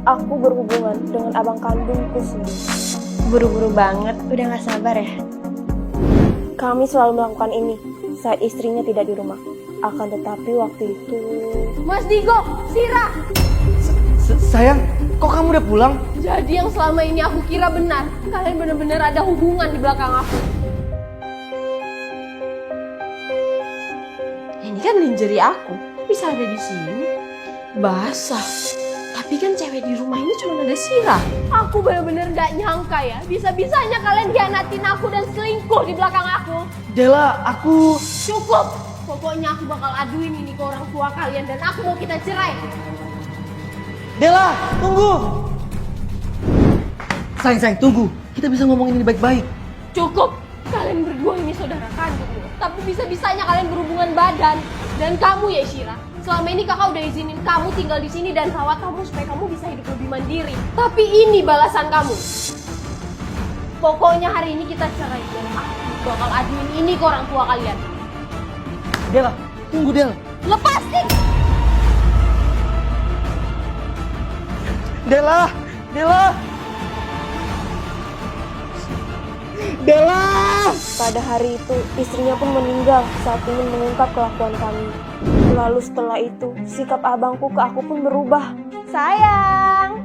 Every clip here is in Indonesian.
aku berhubungan dengan abang kandungku sendiri. Buru-buru banget, udah gak sabar ya? Kami selalu melakukan ini saat istrinya tidak di rumah. Akan tetapi waktu itu... Mas Digo, Sira! Sayang, kok kamu udah pulang? Jadi yang selama ini aku kira benar, kalian benar-benar ada hubungan di belakang aku. Ini kan lingerie aku, bisa ada di sini. Basah. Tapi kan cewek di rumah ini cuma ada Sira. Aku benar-benar gak nyangka ya, bisa-bisanya kalian hianatin aku dan selingkuh di belakang aku. Dela, aku... Cukup! Pokoknya aku bakal aduin ini ke orang tua kalian dan aku mau kita cerai. Dela, tunggu! Sayang, tunggu. Kita bisa ngomongin ini baik-baik. Cukup! Kalian berdua ini saudara kandung loh. Tapi bisa-bisanya kalian berhubungan badan. Dan kamu ya Shira, selama ini kakak udah izinin kamu tinggal di sini dan rawat kamu supaya kamu bisa hidup lebih mandiri. Tapi ini balasan kamu. Pokoknya hari ini kita cerai dan aku bakal aduin ini ke orang tua kalian. Dela, tunggu Del. Lepasin! Dela! Dela! Pada hari itu, istrinya pun meninggal saat ingin mengungkap kelakuan kami. Lalu setelah itu, sikap abangku ke aku pun berubah. Sayang!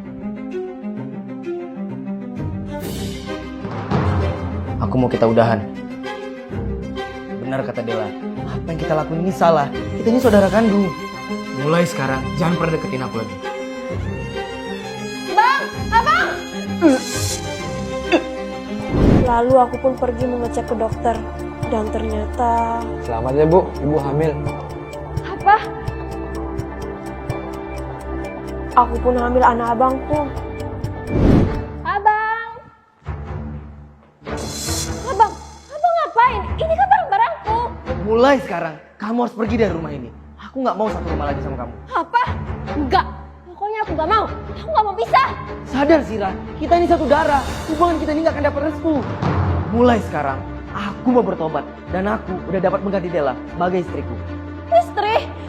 Aku mau kita udahan. Benar kata Dela. Apa yang kita lakuin ini salah. Kita ini saudara kandung. Mulai sekarang, jangan pernah deketin aku lagi. Bang! Abang! Lalu aku pun pergi mengecek ke dokter. Dan ternyata... Selamat ya Bu, Ibu hamil. Apa? aku pun hamil anak abangku. Abang! Abang ngapain? Ini kan barang-barangku. Mulai sekarang, kamu harus pergi dari rumah ini. Aku nggak mau satu rumah lagi sama kamu. Apa? Enggak. Pokoknya aku nggak mau. Aku nggak mau pisah. Sadar Sira, kita ini satu darah. Hubungan kita ini nggak akan dapat restu. Mulai sekarang, aku mau bertobat. Dan aku udah dapat mengganti Dela sebagai istriku. Istri?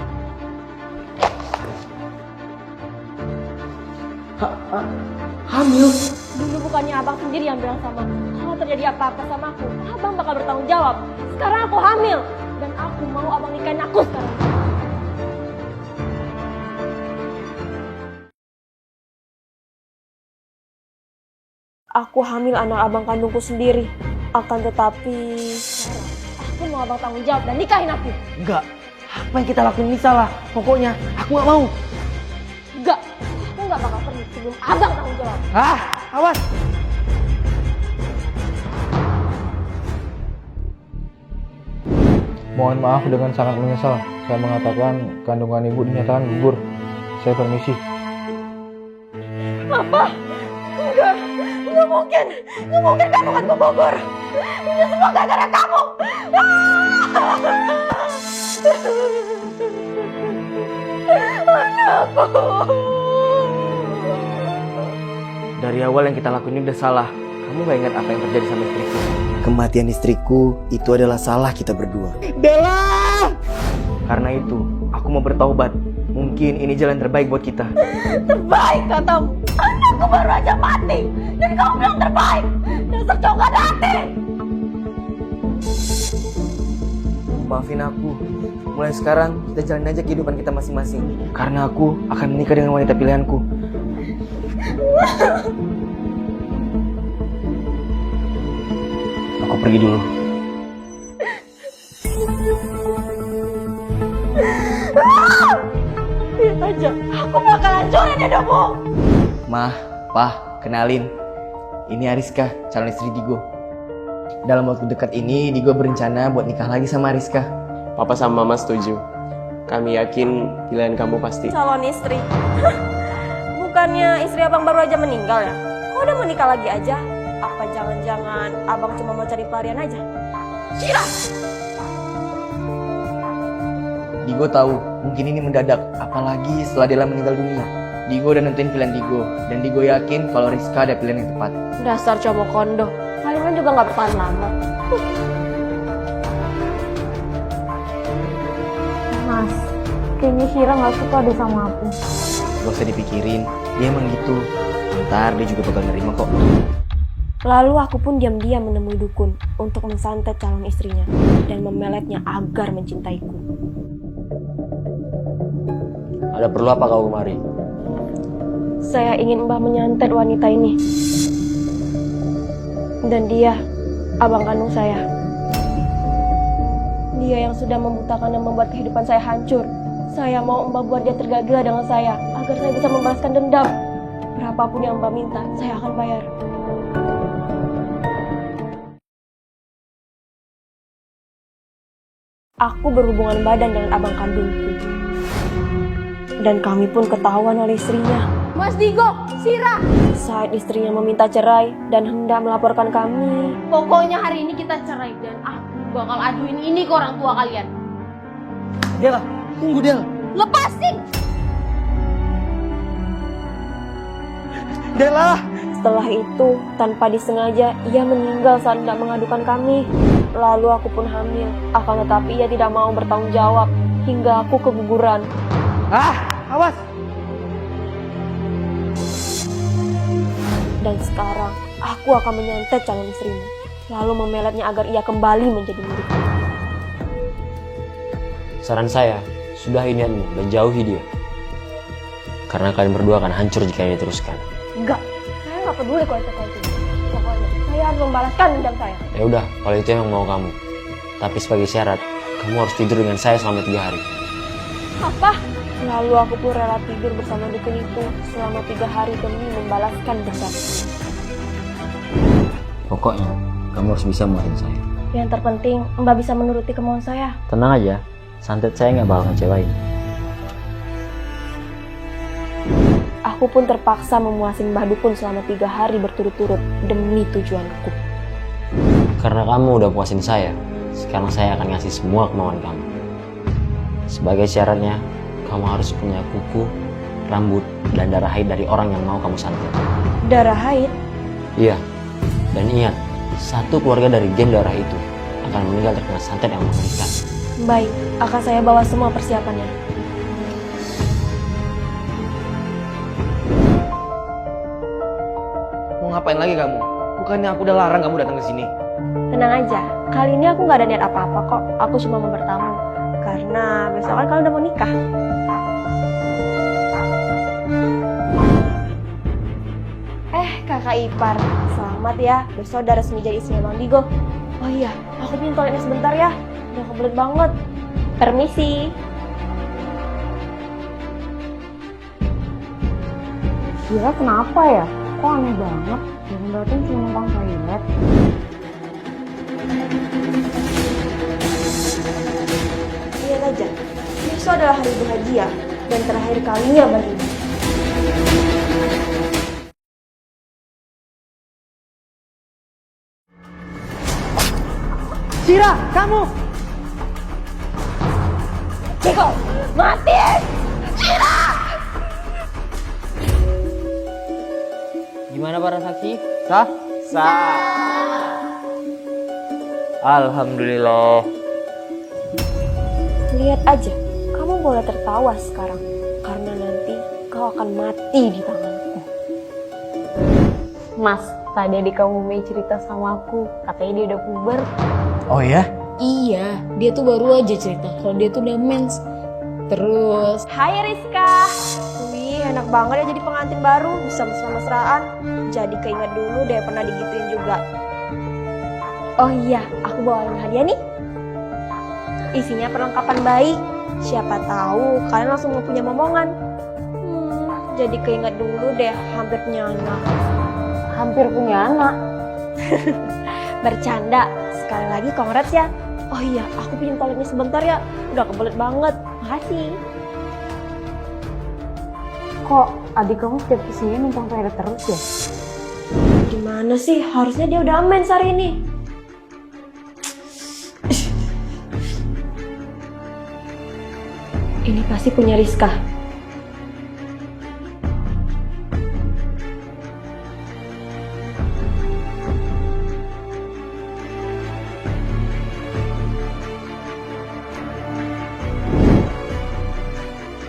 Hamil? Dulu bukannya abang sendiri yang bilang sama aku, kalau terjadi apa-apa sama aku, abang bakal bertanggung jawab. Sekarang aku hamil. Dan aku mau abang nikahin aku sekarang. Aku hamil anak abang kandungku sendiri. Akan tetapi... Aku mau abang tanggung jawab dan nikahin aku. Enggak. Apa yang kita lakuin ini salah. Pokoknya, aku nggak mau. Enggak. Aku nggak bakal pergi sebelum abang tanggung jawab. Awas. Mohon maaf dengan sangat menyesal. Saya mengatakan kandungan Ibu dinyatakan gugur. Saya permisi. Apa? Enggak mungkin. Enggak mungkin kandunganku gugur. Ini semua gara-gara kamu. Dari awal yang kita lakuin ini udah salah. Kamu gak ingat apa yang terjadi sama istriku? Kematian istriku itu adalah salah kita berdua. Dela! Karena itu, aku mau bertaubat. Mungkin ini jalan terbaik buat kita. Terbaik katamu. Anakku baru aja mati. Dan kamu bilang terbaik. Dasar cowok gak ada hati. Maafin aku. Mulai sekarang, kita jalin aja kehidupan kita masing-masing. Karena aku akan menikah dengan wanita pilihanku. Aku pergi dulu. Lihat aja. Aku bakal hancurin hidupmu. Ma, Pa, kenalin. Ini Ariska, calon istri Digo. Dalam waktu dekat ini, Digo berencana buat nikah lagi sama Ariska. Papa sama Mama setuju. Kami yakin pilihan kamu pasti. Calon istri. Bukannya istri abang baru aja meninggal ya? Kok udah menikah lagi aja? Apa jangan-jangan abang cuma mau cari pelarian aja? Digo tahu, mungkin ini mendadak, apalagi setelah Dela meninggal dunia. Digo udah nentuin pilihan Digo, dan Digo yakin kalau Rizka ada pilihan yang tepat. Dasar cowok kondo. Kalian juga nggak bertahan lama. Mas, kayaknya Shira nggak suka deh sama aku. Gak usah dipikirin, Dia emang gitu. Ntar dia juga bakal nerima kok. Lalu aku pun diam-diam menemui dukun untuk mensantet calon istrinya dan memeletnya agar mencintaiku. Ada perlu apa kau kemari? Saya ingin Mbah menyantet wanita ini. Dan dia, abang kandung saya. Dia yang sudah membutakan dan membuat kehidupan saya hancur. Saya mau Mbah buat dia tergagah dengan saya, agar saya bisa membalaskan dendam. Berapapun yang Mbah minta, saya akan bayar. Aku berhubungan badan dengan abang kandungku. Dan kami pun ketahuan oleh istrinya. Mas Digo, Sira, Saat istrinya meminta cerai dan hendak melaporkan kami, pokoknya hari ini kita cerai dan aku bakal aduin ini ke orang tua kalian. Del, tunggu Del. Lepasin! Dela! setelah itu tanpa disengaja ia meninggal saat hendak mengadukan kami. Lalu aku pun hamil, akan tetapi ia tidak mau bertanggung jawab hingga aku keguguran. Ah, awas! Dan sekarang aku akan menyantet calon istrimu, lalu memeletnya agar ia kembali menjadi milikku. Saran saya, sudahi niatmu dan jauhi dia. Karena kalian berdua akan hancur jika ini diteruskan. Enggak, saya nggak peduli kalau itu kayak gitu. Pokoknya saya harus membalaskan dendam saya. Ya udah, kalau itu emang mau kamu. Tapi sebagai syarat, kamu harus tidur dengan saya selama 3 hari. Apa? Lalu aku pun rela tidur bersama dukun itu selama 3 hari demi membalaskan dendam. Pokoknya, kamu harus bisa muatin saya. Yang terpenting, Mbak bisa menuruti kemauan saya. Tenang aja, santet saya nggak bakal ngecewain. Aku pun terpaksa memuasin Mbah Dukun selama 3 hari berturut-turut demi tujuanku. Karena kamu udah puasin saya, sekarang saya akan ngasih semua kemauan kamu. Sebagai syaratnya, kamu harus punya kuku, rambut, dan darah haid dari orang yang mau kamu santet. Darah haid? Iya, dan ingat, satu keluarga dari geng darah itu akan meninggal terkena santet yang mengerikan. Baik, akan saya bawa semua persiapannya. Mau ngapain lagi kamu? Bukannya aku udah larang kamu datang ke sini. Tenang aja, kali ini aku nggak ada niat apa-apa kok. Aku cuma mau bertamu, karena besok kan kalian udah mau nikah. Kakak ipar, selamat ya. Besok udah resmi jadi istrinya Bang Digo. Oh iya, aku pinjam toiletnya sebentar ya. Udah kebelet banget. Permisi. Kira kenapa ya? Kok aneh banget? Yang datang cuma numpang toilet. Lihat aja, besok adalah hari bahagia dan terakhir kalinya bagimu. Sira, kamu! Digo, mati! Gimana para saksi? Sah? Sah. Alhamdulillah. Lihat aja, kamu boleh tertawa sekarang. Karena nanti kau akan mati di tanganku. Mas, tadi adik kamu Mei cerita sama aku. Katanya dia udah puber. Oh ya? Iya, dia tuh baru aja cerita kalau dia tuh udah mens. Terus, Hai Rizka. Wih, enak banget ya jadi pengantin baru. Bisa mesra-mesraan. Jadi keinget dulu deh pernah digituin juga. Oh iya, aku bawain hadiah nih. Isinya perlengkapan bayi. Siapa tahu kalian langsung mau punya momongan. Jadi keinget dulu deh hampir punya anak. Hampir punya anak. Bercanda. Sekali lagi congrats ya. Oh iya, aku pinjam toiletnya sebentar ya. Udah kebelet banget. Makasih. Kok adik kamu setiap kesini numpang toilet terus ya? Gimana sih? Harusnya dia udah aman hari ini. Ini pasti punya Rizka.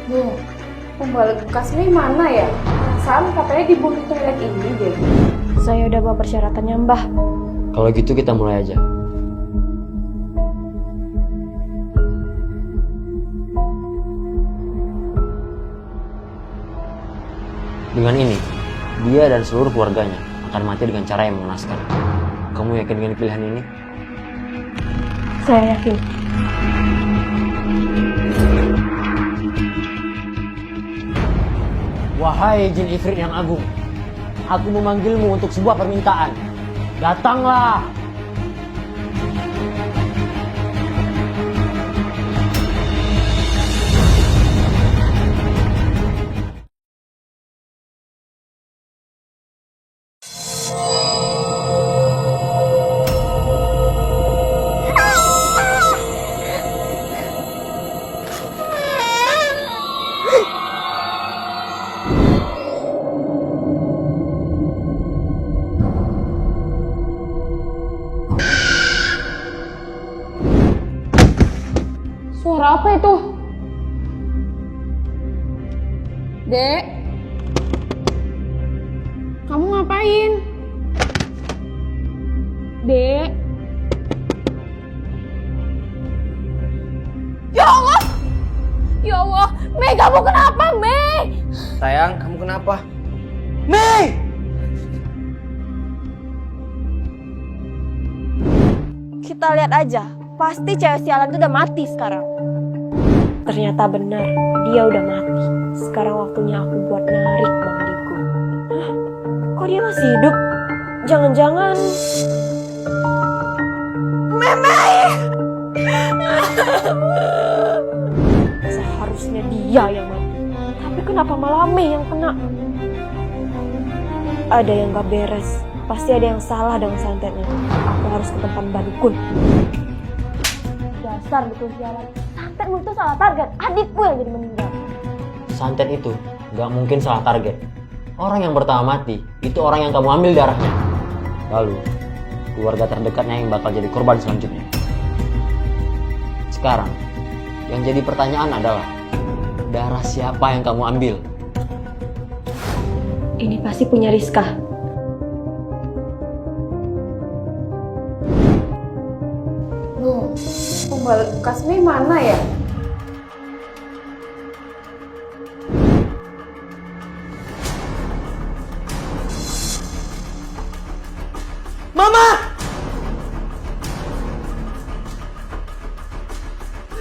Bu, pembalik bekas ini mana ya? Perasaan katanya dibunuh toilet ini deh. Saya udah bawa persyaratannya, Mbah. Kalau gitu kita mulai aja. Dengan ini, dia dan seluruh keluarganya akan mati dengan cara yang mengenaskan. Kamu yakin dengan pilihan ini? Saya yakin. Wahai jin ifrit yang agung, aku memanggilmu untuk sebuah permintaan. Datanglah! Suara apa itu? Dek, kamu ngapain? Dek. Ya Allah! Ya Allah! Mei, kamu kenapa, Mei? Sayang, kamu kenapa? Mei! Kita lihat aja. Pasti cewek sialan itu udah mati sekarang. Ternyata benar, dia udah mati. Sekarang waktunya aku buat narik Bang Digo. Hah? Kok dia masih hidup? Jangan-jangan... Seharusnya dia yang mati. Tapi kenapa malah Mei yang kena? Ada yang gak beres. Pasti ada yang salah dengan santetnya. Aku harus ke tempat Mbak Dukun. Dasar betul sialan. Santetmu itu salah target. Adikku yang jadi meninggal. Santet itu gak mungkin salah target. Orang yang pertama mati, itu orang yang kamu ambil darahnya. Lalu, keluarga terdekatnya yang bakal jadi korban selanjutnya. Sekarang, yang jadi pertanyaan adalah, darah siapa yang kamu ambil? Ini pasti punya Rizka. Loh, pembalut bekas Mei mana ya? Mama!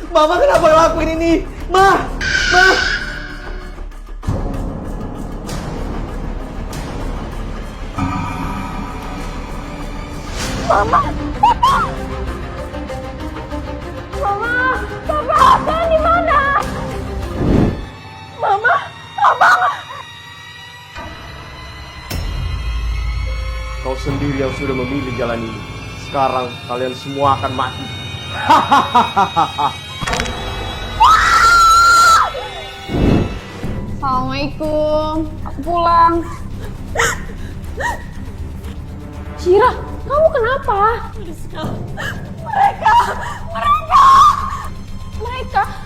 Mama kenapa lakuin ini? Ma! Ma! Kau sendiri yang sudah memilih jalan ini. Sekarang kalian semua akan mati. Assalamualaikum, aku pulang. Syira, kamu kenapa?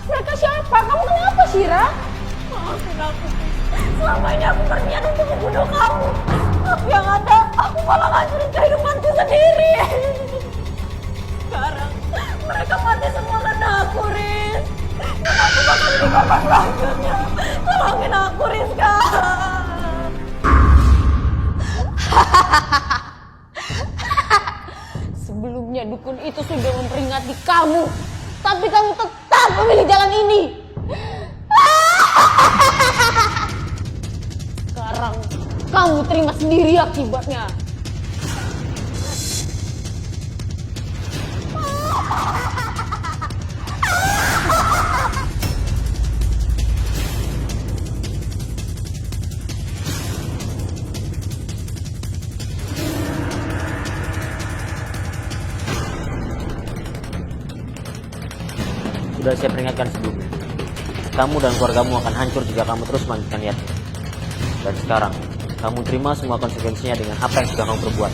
Mereka siapa? Kamu kenapa, Syira? Maafin aku. Selama ini aku berniat untuk membunuh kamu. Tapi yang ada, aku malah ngancurin kehidupanku sendiri. Sekarang, mereka mati semua karena aku, Riz. Dan aku bakal jadi korban selanjutnya. Tolongin aku, Rizka. Sebelumnya dukun itu sudah memperingati kamu, tapi kamu tetap memilih jalan ini. Sekarang kamu terima sendiri akibatnya. Sudah saya peringatkan sebelumnya. Kamu dan keluargamu akan hancur jika kamu terus melanjutkan niatnya. Dan sekarang, kamu terima semua konsekuensinya dengan apa yang sudah kamu perbuat.